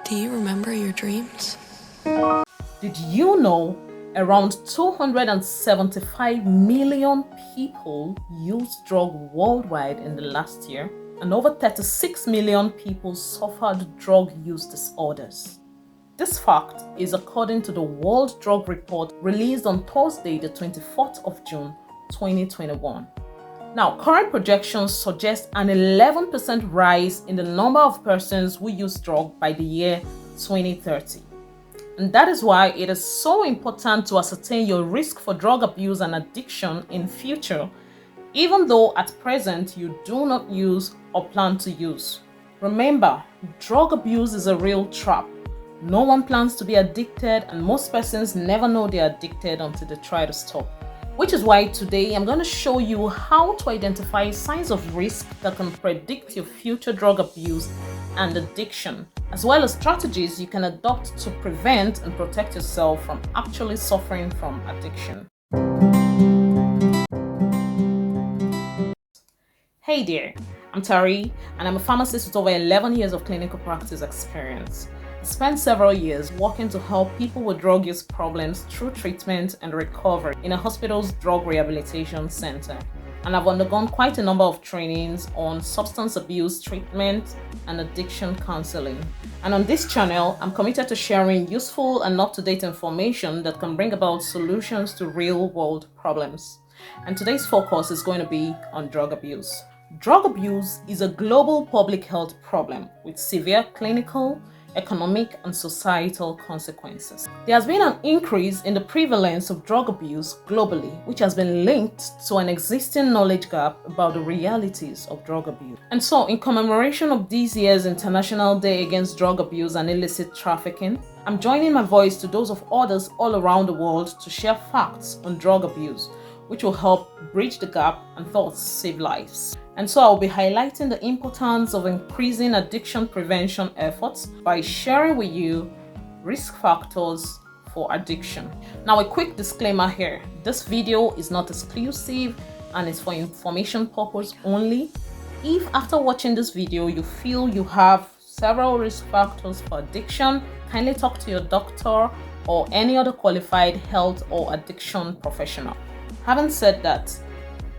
Do you remember your dreams? Did you know around 275 million people used drugs worldwide in the last year, and over 36 million people suffered drug use disorders? This fact is according to the World Drug Report released on Thursday, the 24th of June, 2021. Now, current projections suggest an 11% rise in the number of persons who use drugs by the year 2030. And that is why it is so important to ascertain your risk for drug abuse and addiction in future, even though at present you do not use or plan to use. Remember, drug abuse is a real trap. No one plans to be addicted, and most persons never know they are addicted until they try to stop. Which is why today I'm going to show you how to identify signs of risk that can predict your future drug abuse and addiction, as well as strategies you can adopt to prevent and protect yourself from actually suffering from addiction. Hey there, I'm Tari, and I'm a pharmacist with over 11 years of clinical practice experience. I spent several years working to help people with drug use problems through treatment and recovery in a hospital's drug rehabilitation center. And I've undergone quite a number of trainings on substance abuse treatment and addiction counseling. And on this channel, I'm committed to sharing useful and up-to-date information that can bring about solutions to real-world problems. And today's focus is going to be on drug abuse. Drug abuse is a global public health problem with severe clinical, economic, and societal consequences. There has been an increase in the prevalence of drug abuse globally, which has been linked to an existing knowledge gap about the realities of drug abuse. And so, in commemoration of this year's International Day Against Drug Abuse and Illicit Trafficking, I'm joining my voice to those of others all around the world to share facts on drug abuse, which will help bridge the gap and thus save lives. And so I'll be highlighting the importance of increasing addiction prevention efforts by sharing with you risk factors for addiction. Now, a quick disclaimer here. This video is not exclusive and is for information purpose only. If after watching this video you feel you have several risk factors for addiction, kindly talk to your doctor or any other qualified health or addiction professional. Having said that,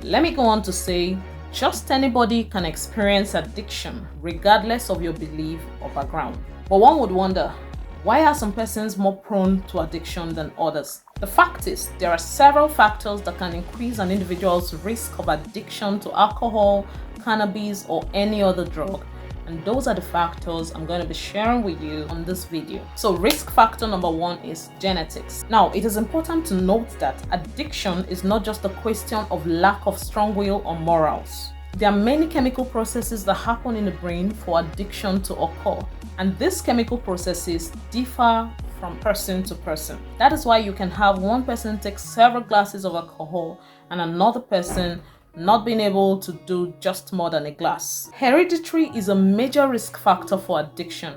let me go on to say just anybody can experience addiction regardless of your belief or background. But one would wonder, why are some persons more prone to addiction than others? The fact is, there are several factors that can increase an individual's risk of addiction to alcohol, cannabis, or any other drug. And those are the factors I'm going to be sharing with you on this video. So risk factor number 1 is genetics. Now, it is important to note that addiction is not just a question of lack of strong will or morals. There are many chemical processes that happen in the brain for addiction to occur, and these chemical processes differ from person to person. That is why you can have one person take several glasses of alcohol and another person not being able to do just more than a glass. Hereditary is a major risk factor for addiction,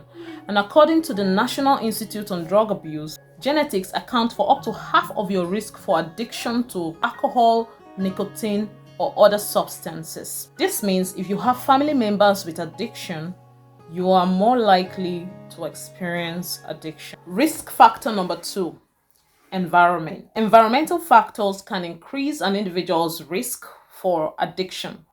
and according to the National Institute on Drug Abuse, genetics account for up to half of your risk for addiction to alcohol, nicotine, or other substances. This means if you have family members with addiction, you are more likely to experience addiction. Risk factor number 2, environment. Environmental factors can increase an individual's risk for addiction.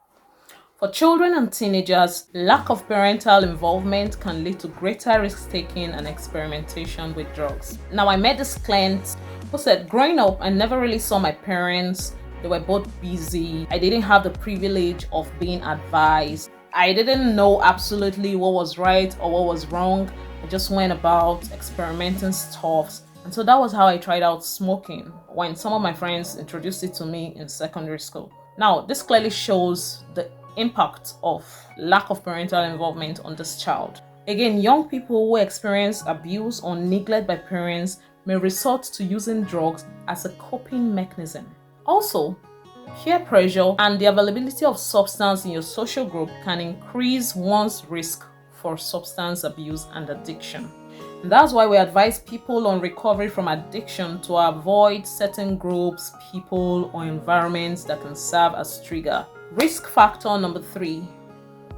For children and teenagers, lack of parental involvement can lead to greater risk-taking and experimentation with drugs. Now, I met this client who said, growing up, I never really saw my parents. They were both busy. I didn't have the privilege of being advised. I didn't know absolutely what was right or what was wrong. I just went about experimenting stuff. And so that was how I tried out smoking when some of my friends introduced it to me in secondary school. Now, this clearly shows the impact of lack of parental involvement on this child. Again, young people who experience abuse or neglect by parents may resort to using drugs as a coping mechanism. Also, peer pressure and the availability of substance in your social group can increase one's risk for substance abuse and addiction. And that's why we advise people on recovery from addiction to avoid certain groups, people, or environments that can serve as trigger. Risk factor number 3,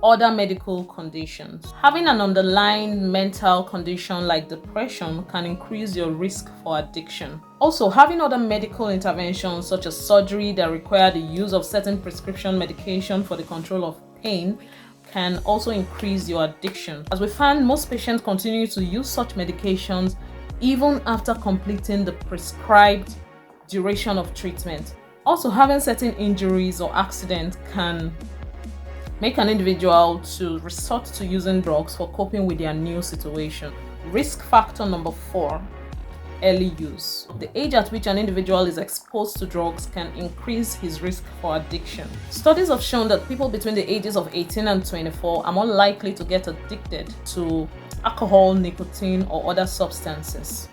other medical conditions. Having an underlying mental condition like depression can increase your risk for addiction. Also, having other medical interventions such as surgery that require the use of certain prescription medication for the control of pain can also increase your addiction. As we find, most patients continue to use such medications even after completing the prescribed duration of treatment. Also, having certain injuries or accidents can make an individual to resort to using drugs for coping with their new situation. Risk factor number 4, early use. The age at which an individual is exposed to drugs can increase his risk for addiction. Studies have shown that people between the ages of 18 and 24 are more likely to get addicted to alcohol, nicotine, or other substances.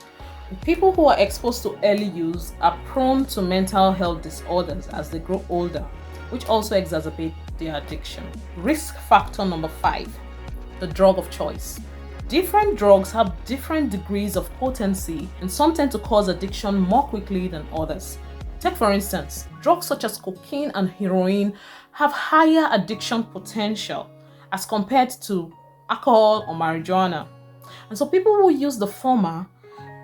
People who are exposed to early use are prone to mental health disorders as they grow older, which also exacerbate their addiction. Risk factor number 5, the drug of choice. Different drugs have different degrees of potency, and some tend to cause addiction more quickly than others. Take for instance, drugs such as cocaine and heroin have higher addiction potential as compared to alcohol or marijuana. And so people who use the former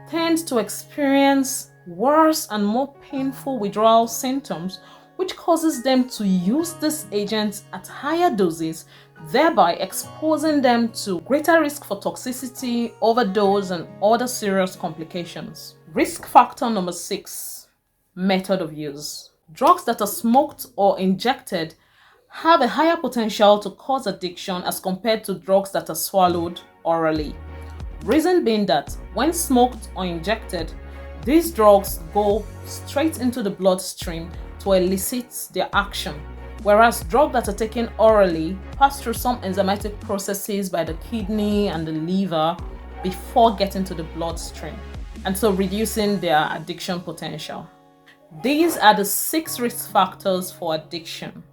tend to experience worse and more painful withdrawal symptoms, which causes them to use these agents at higher doses, thereby exposing them to greater risk for toxicity, overdose, and other serious complications. Risk factor number 6, method of use. Drugs that are smoked or injected have a higher potential to cause addiction as compared to drugs that are swallowed orally. Reason being that when smoked or injected, these drugs go straight into the bloodstream to elicit their action, whereas drugs that are taken orally pass through some enzymatic processes by the kidney and the liver before getting to the bloodstream, and so reducing their addiction potential. These are the 6 risk factors for addiction.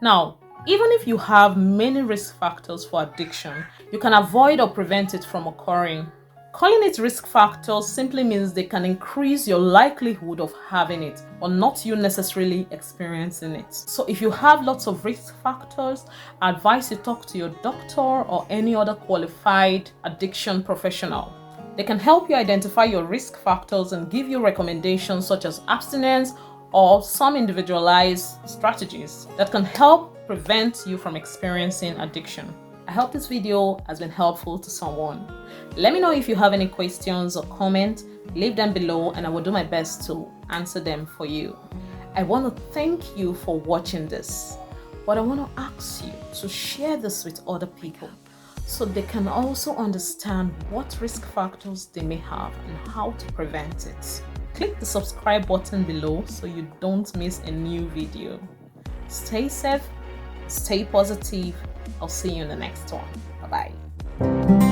Now, even if you have many risk factors for addiction, you can avoid or prevent it from occurring. Calling it risk factors simply means they can increase your likelihood of having it, or not you necessarily experiencing it. So if you have lots of risk factors, I advise you talk to your doctor or any other qualified addiction professional. They can help you identify your risk factors and give you recommendations such as abstinence or some individualized strategies that can help prevent you from experiencing addiction. I hope this video has been helpful to someone. Let me know if you have any questions or comments. Leave them below and I will do my best to answer them for you. I want to thank you for watching this, but I want to ask you to share this with other people so they can also understand what risk factors they may have and how to prevent it. Click the subscribe button below so you don't miss a new video. Stay safe, stay positive. I'll see you in the next one. Bye-bye.